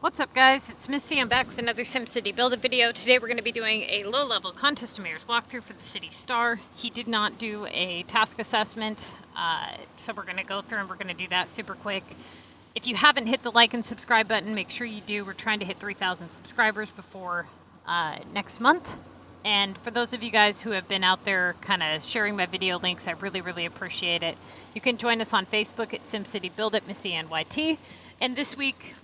What's up, guys? It's Missy. I'm back with another SimCity Build It video. Today we're going to be doing a low-level contest of mirrors walkthrough for the City Star. He did not do a task assessment, so we're going to go through and we're going to do that super quick. If you haven't hit the like and subscribe button, make sure you do. We're trying to hit 3,000 subscribers before next month. And for those of you guys who have been out there kind of sharing my video links, I really appreciate it. You can join us on Facebook at SimCity Build It, MissyAnne And this week,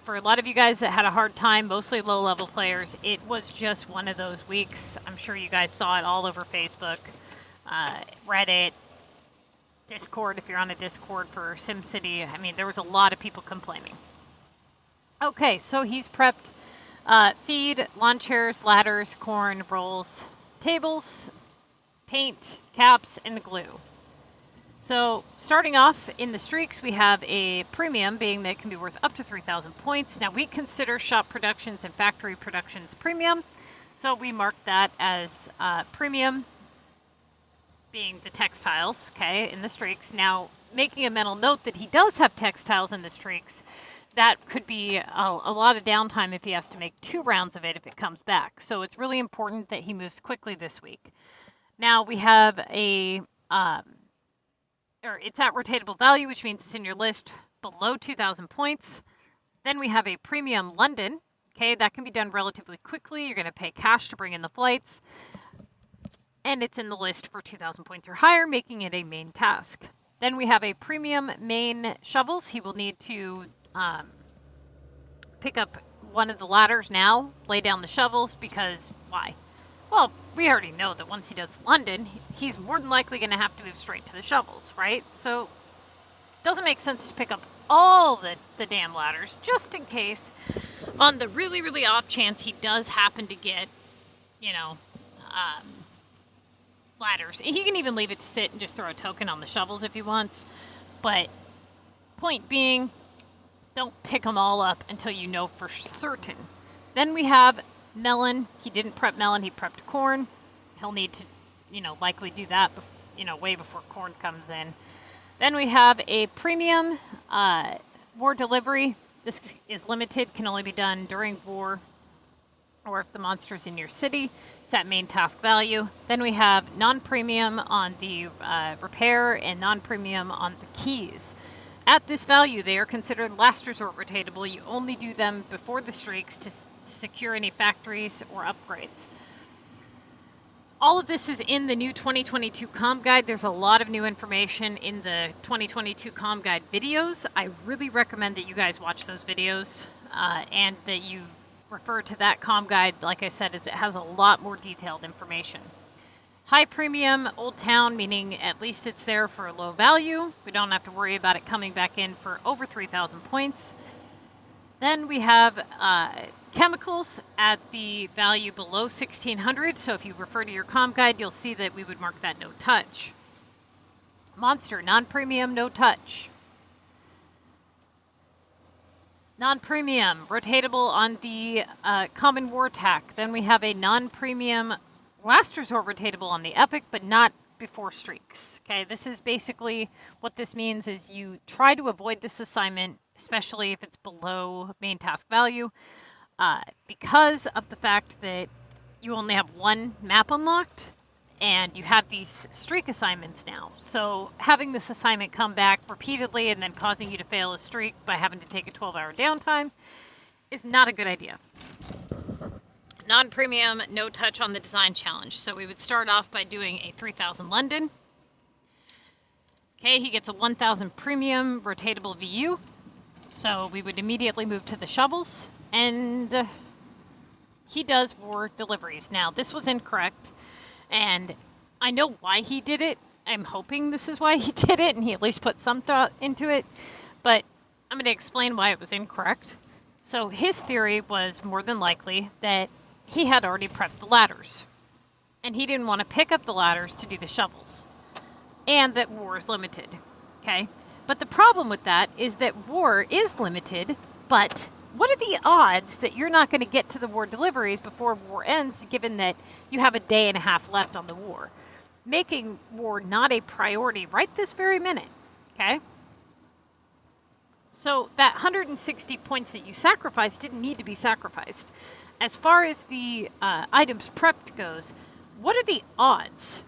for a lot of you guys that had a hard time, mostly low-level players, it was just one of those weeks. I'm sure you guys saw it all over Facebook, Reddit, Discord, if you're on a Discord for SimCity. I mean, there was a lot of people complaining. Okay, so he's prepped feed, lawn chairs, ladders, corn, rolls, tables, paint, caps, and glue. So, starting off in the streaks, we have a premium, being that it can be worth up to 3,000 points. Now, we consider shop productions and factory productions premium, so we mark that as premium, being the textiles, okay, in the streaks. Now, making a mental note that he does have textiles in the streaks, that could be a lot of downtime if he has to make 2 rounds of it if it comes back. So, it's really important that he moves quickly this week. Now, we have a... it's at rotatable value, which means it's in your list below 2,000 points. Then we have a premium London. Okay, that can be done relatively quickly. You're going to pay cash to bring in the flights. And it's in the list for 2,000 points or higher, making it a main task. Then we have a premium main shovels. He will need to pick up one of the ladders now, lay down the shovels, because why? Well, we already know that once he does London, he's more than likely going to have to move straight to the shovels, right? So, it doesn't make sense to pick up all the damn ladders, just in case, on the really off chance he does happen to get, ladders. He can even leave it to sit and just throw a token on the shovels if he wants, but point being, don't pick them all up until you know for certain. Then we have melon. He didn't prep melon, he prepped corn. He'll need to, likely do that, way before corn comes in. Then we have a premium war delivery. This is limited, can only be done during war or if the monster's in your city. It's at main task value. Then we have non-premium on the repair and non-premium on the keys. At this value, they are considered last resort rotatable. You only do them before the streaks to secure any factories or upgrades. All of this is in the new 2022 comm guide. There's a lot of new information in the 2022 comm guide videos. I really recommend that you guys watch those videos and that you refer to that comm guide, like I said, as it has a lot more detailed information. High premium, Old Town, meaning at least it's there for a low value. We don't have to worry about it coming back in for over 3,000 points. Then we have chemicals at the value below 1,600. So if you refer to your comm guide, you'll see that we would mark that no touch. Monster, non-premium, no touch. Non-premium, rotatable on the common war tack. Then we have a non-premium last resort rotatable on the epic, but not before streaks. Okay, this is basically what this means is you try to avoid this assignment, especially if it's below main task value, because of the fact that you only have one map unlocked and you have these streak assignments now. So having this assignment come back repeatedly and then causing you to fail a streak by having to take a 12-hour downtime is not a good idea. Non-premium, no touch on the design challenge. So we would start off by doing a 3,000 London. Okay, he gets a 1,000 premium rotatable VU. So we would immediately move to the shovels. And he does war deliveries. Now, this was incorrect. And I know why he did it. I'm hoping this is why he did it. And he at least put some thought into it. But I'm going to explain why it was incorrect. So his theory was more than likely that he had already prepped the ladders. And he didn't want to pick up the ladders to do the shovels. And that war is limited. Okay? But the problem with that is that war is limited, but what are the odds that you're not going to get to the war deliveries before war ends, given that you have a day and a half left on the war? Making war not a priority right this very minute. Okay? So that 160 points that you sacrificed didn't need to be sacrificed. As far as the items prepped goes, what are the odds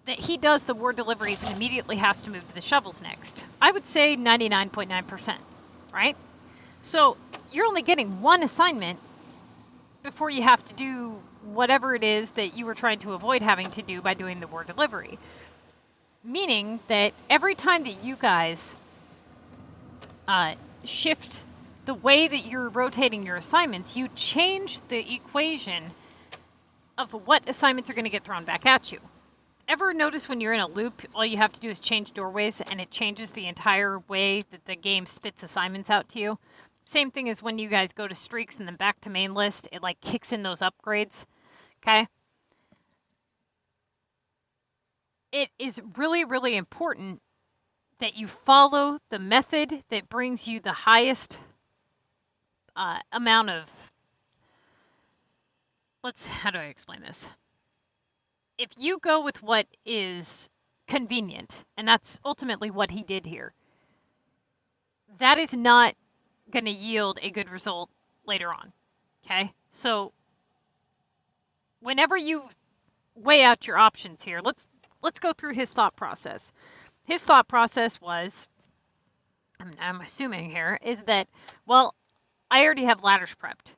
that he does the war deliveries and immediately has to move to the shovels next? I would say 99.9%, right? So you're only getting one assignment before you have to do whatever it is that you were trying to avoid having to do by doing the war delivery. Meaning that every time that you guys shift the way that you're rotating your assignments, you change the equation of what assignments are going to get thrown back at you. Ever notice when you're in a loop, all you have to do is change doorways and it changes the entire way that the game spits assignments out to you? Same thing as when you guys go to streaks and then back to main list, it like kicks in those upgrades, okay? It is really, really important that you follow the method that brings you the highest amount of, how do I explain this? If you go with what is convenient, and that's ultimately what he did here, that is not going to yield a good result later on, okay? So whenever you weigh out your options here, let's go through his thought process. His thought process was, I'm assuming here, is that, well, I already have ladders prepped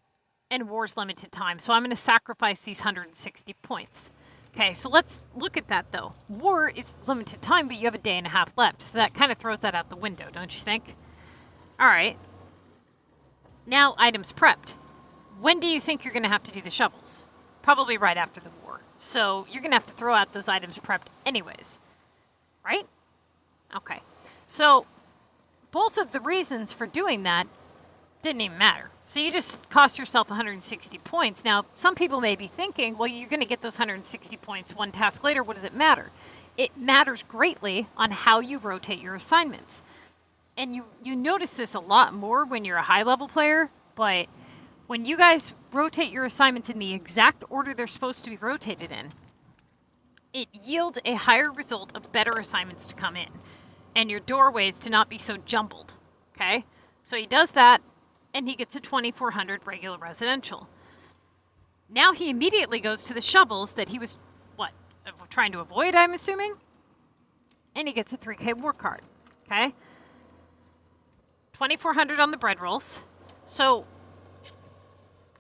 and war's limited time, so I'm going to sacrifice these 160 points. Okay, so let's look at that though. War is limited time, but you have a day and a half left, so that kind of throws that out the window, don't you think? All right. Now, items prepped. When do you think you're going to have to do the shovels? Probably right after the war. So you're going to have to throw out those items prepped anyways, right? Okay. So both of the reasons for doing that didn't even matter. So you just cost yourself 160 points. Now, some people may be thinking, well, you're going to get those 160 points one task later. What does it matter? It matters greatly on how you rotate your assignments. And you notice this a lot more when you're a high-level player, but when you guys rotate your assignments in the exact order they're supposed to be rotated in, it yields a higher result of better assignments to come in, and your doorways to not be so jumbled, okay? So he does that, and he gets a 2400 regular residential. Now he immediately goes to the shovels that he was, trying to avoid, I'm assuming? And he gets a 3K war card, okay? 2400 on the bread rolls. So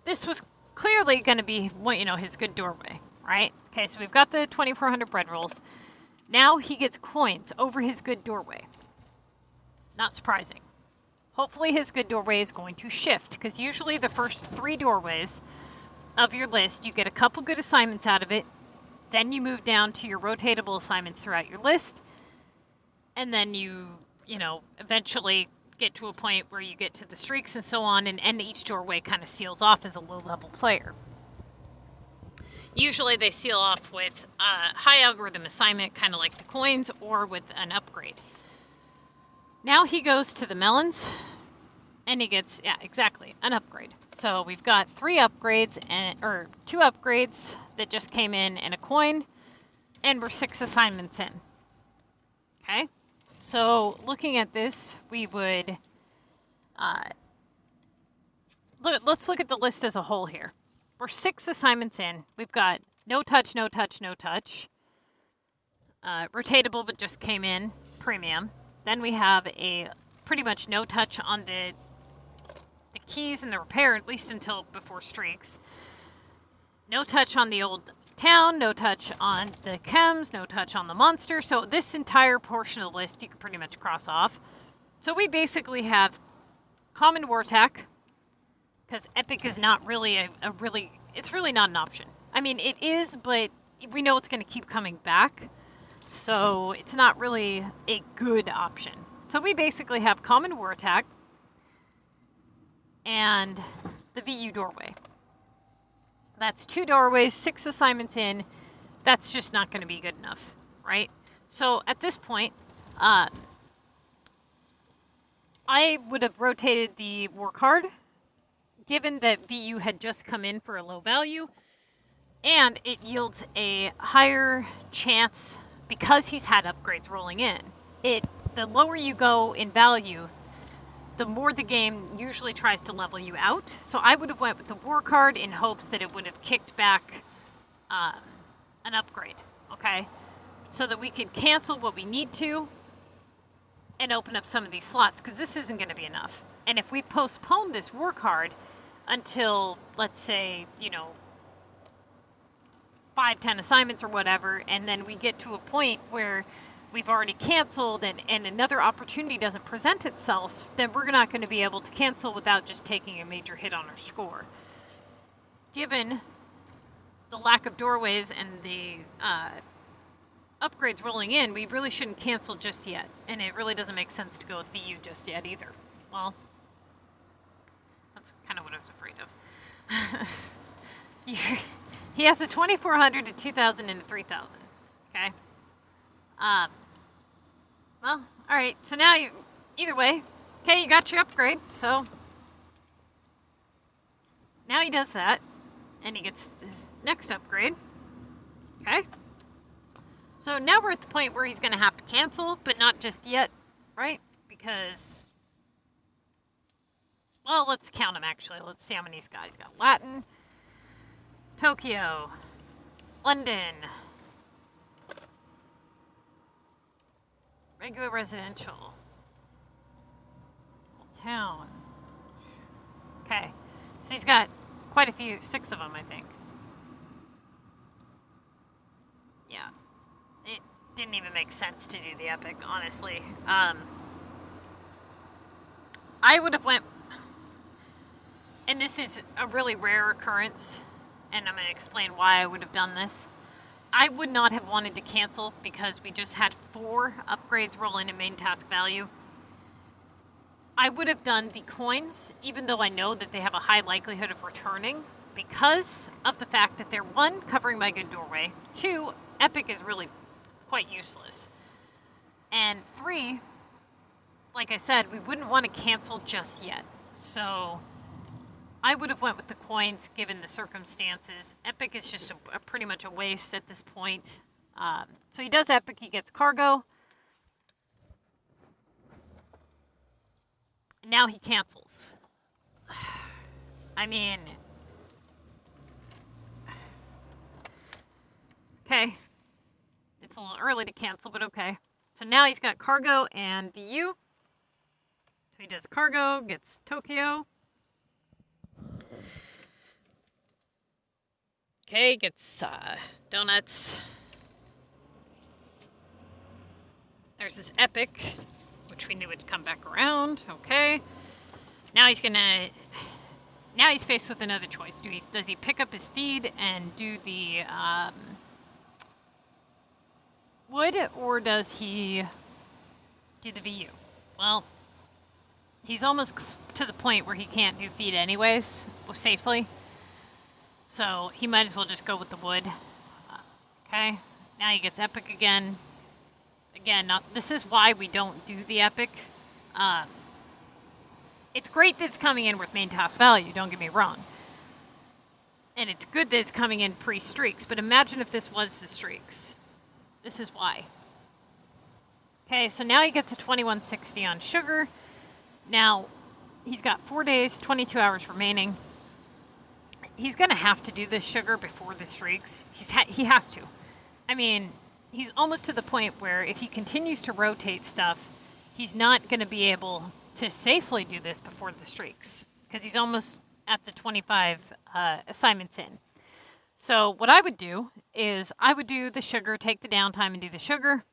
this was clearly going to be, his good doorway, right? Okay, so we've got the 2400 bread rolls. Now he gets coins over his good doorway. Not surprising. Hopefully his good doorway is going to shift, because usually the first 3 doorways of your list, you get a couple good assignments out of it, then you move down to your rotatable assignments throughout your list, and then you eventually get to a point where you get to the streaks and so on, and each doorway kind of seals off as a low-level player. Usually they seal off with a high algorithm assignment, kind of like the coins, or with an upgrade. Now he goes to the melons, and he gets, an upgrade. So we've got 2 upgrades that just came in and a coin, and we're 6 assignments in. Okay? So looking at this, we would, let's look at the list as a whole here. We're 6 assignments in. We've got no touch, no touch, no touch. Rotatable, but just came in, premium. Then we have a pretty much no touch on the keys and the repair, at least until before streaks. No touch on the old town, no touch on the chems, no touch on the monster. So this entire portion of the list you can pretty much cross off. So we basically have common war tech, because epic is not really it's really not an option. I mean, it is, but we know it's going to keep coming back. So it's not really a good option. So we basically have common war attack and the VU doorway. That's 2 doorways, 6 assignments in. That's just not going to be good enough, right? So at this point, I would have rotated the war card, given that VU had just come in for a low value, and it yields a higher chance because he's had upgrades rolling in. The lower you go in value, the more the game usually tries to level you out. So I would have went with the war card in hopes that it would have kicked back an upgrade, okay? So that we could cancel what we need to and open up some of these slots, because this isn't going to be enough. And if we postpone this war card until, let's say, 5-10 assignments or whatever, and then we get to a point where we've already canceled and another opportunity doesn't present itself, then we're not going to be able to cancel without just taking a major hit on our score. Given the lack of doorways and the upgrades rolling in, we really shouldn't cancel just yet. And it really doesn't make sense to go with VU just yet either. Well, that's kind of what I was afraid of. He has a 2400, a 2000, and a 3000. Okay? Well, alright, so now either way, okay, you got your upgrade, so now he does that, and he gets his next upgrade. Okay? So now we're at the point where he's going to have to cancel, but not just yet, right? Because, well, let's count them actually. Let's see how many these guys got. Latin, Tokyo, London, regular residential, town. Okay, so he's got quite a few, 6 of them, I think. Yeah, it didn't even make sense to do the epic, honestly. I would have went, and this is a really rare occurrence, and I'm going to explain why I would have done this. I would not have wanted to cancel because we just had 4 upgrades roll into main task value. I would have done the coins, even though I know that they have a high likelihood of returning, because of the fact that they're 1, covering my good doorway, 2, epic is really quite useless, and 3, like I said, we wouldn't want to cancel just yet. So I would have went with the coins given the circumstances. Epic is just pretty much a waste at this point. So he does epic, he gets cargo. Now he cancels. I mean, okay. It's a little early to cancel, but okay. So now he's got cargo and VU. So he does cargo, gets Tokyo. Okay, gets donuts. There's this epic, which we knew would come back around. Okay. Now he's faced with another choice. Does he pick up his feed and do the wood, or does he do the VU? Well, he's almost to the point where he can't do feed anyways, safely. So he might as well just go with the wood. Okay, now he gets epic again. Again, this is why we don't do the epic. It's great that it's coming in with main task value, don't get me wrong. And it's good that it's coming in pre-streaks, but imagine if this was the streaks. This is why. Okay, so now he gets a 2160 on sugar. Now, he's got 4 days, 22 hours remaining. He's going to have to do this sugar before the streaks. He has to. I mean, he's almost to the point where if he continues to rotate stuff, he's not going to be able to safely do this before the streaks, because he's almost at the 25 assignments in. So what I would do is I would do the sugar, take the downtime and do the sugar.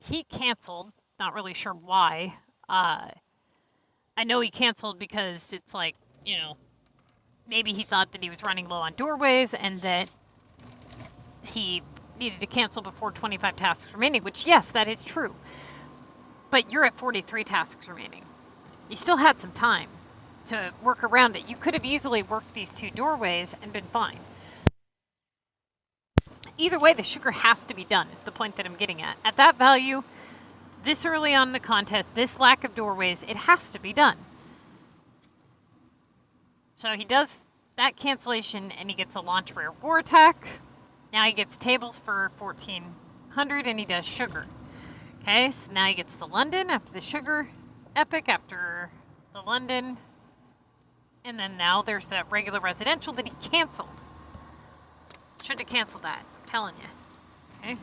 He canceled, not really sure why. I know he canceled because it's like, maybe he thought that he was running low on doorways and that he needed to cancel before 25 tasks remaining, which, yes, that is true. But you're at 43 tasks remaining. You still had some time to work around it. You could have easily worked these 2 doorways and been fine. Either way, the sugar has to be done, is the point that I'm getting at. At that value, this early on in the contest, this lack of doorways, it has to be done. So he does that cancellation and he gets a launch rare war attack. Now he gets tables for 1400 and he does sugar. Okay, so now he gets the London after the sugar. Epic after the London. And then now there's that regular residential that he canceled. Should have canceled that, I'm telling you. Okay.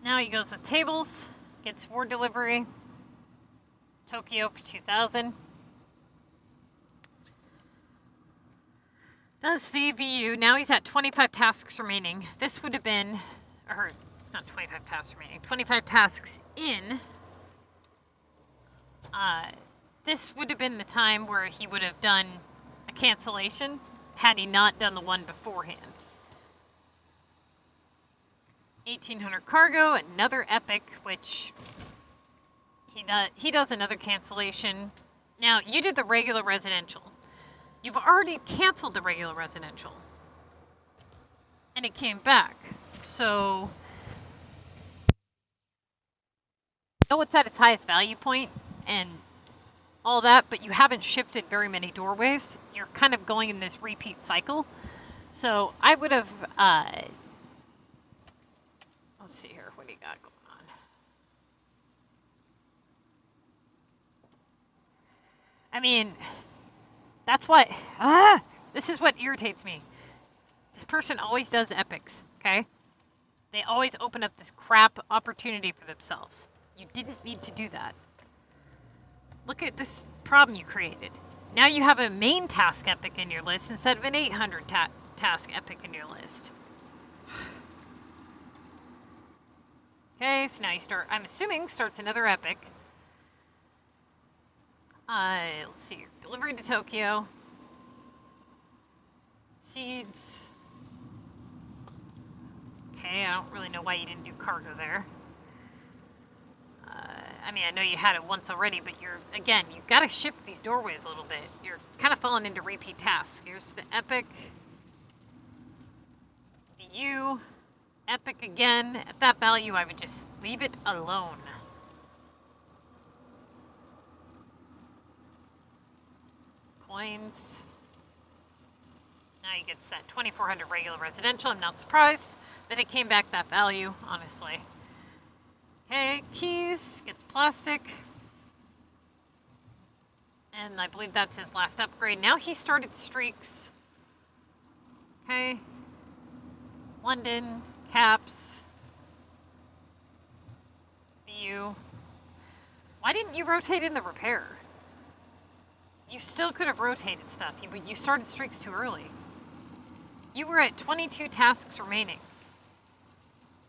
Now he goes with tables, gets Ward delivery, Tokyo for 2,000. Does the VU, now he's at 25 tasks remaining. This would have been, or not 25 tasks remaining, 25 tasks in. This would have been the time where he would have done a cancellation had he not done the one beforehand. 1,800 cargo, another epic, which he does another cancellation. Now, you did the regular residential. You've already canceled the regular residential. And it came back. So, I know it's at its highest value point and all that, but you haven't shifted very many doorways. You're kind of going in this repeat cycle. So, I would have, let's see here, what do you got going on? I mean, that's what, this is what irritates me. This person always does epics, okay? They always open up this crap opportunity for themselves. You didn't need to do that. Look at this problem you created. Now you have a main task epic in your list instead of an 800 task epic in your list. Okay, so now you start, I'm assuming, starts another epic. Let's see, delivery to Tokyo. Seeds. Okay, I don't really know why you didn't do cargo there. I mean, I know you had it once already, but again, you've got to shift these doorways a little bit. You're kind of falling into repeat tasks. Here's the epic. The U. Epic again. At that value, I would just leave it alone. Coins. Now he gets that 2,400 regular residential. I'm not surprised that it came back that value, honestly. Okay, keys, gets plastic. And I believe that's his last upgrade. Now he started streaks. Okay. London, caps. VU. Why didn't you rotate in the repair? You still could have rotated stuff. You started streaks too early. You were at 22 tasks remaining.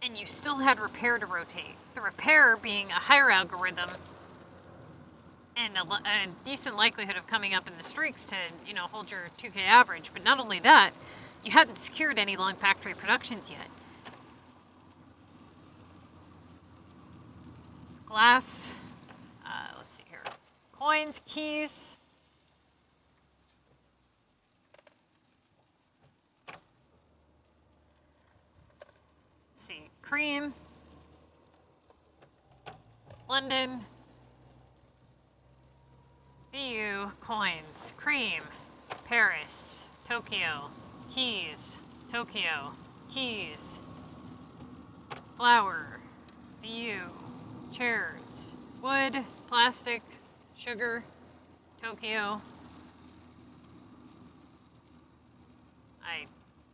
And you still had repair to rotate. The repair being a higher algorithm and a decent likelihood of coming up in the streaks to, hold your 2K average. But not only that, you hadn't secured any long factory productions yet. Glass. Let's see here. Coins, keys. Cream, London, VU, coins, cream, Paris, Tokyo, keys, Tokyo, keys, flour, VU, chairs, wood, plastic, sugar, Tokyo. I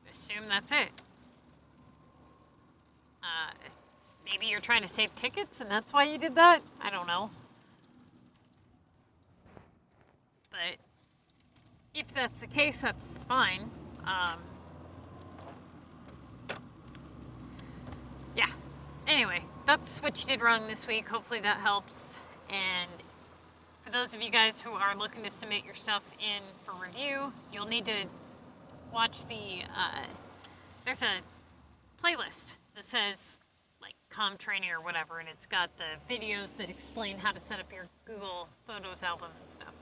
assume that's it. Maybe you're trying to save tickets and that's why you did that? I don't know. But if that's the case, that's fine. Yeah. Anyway, that's what you did wrong this week. Hopefully that helps. And for those of you guys who are looking to submit your stuff in for review, you'll need to watch the, there's a playlist that says like Com Training or whatever, and it's got the videos that explain how to set up your Google Photos album and stuff.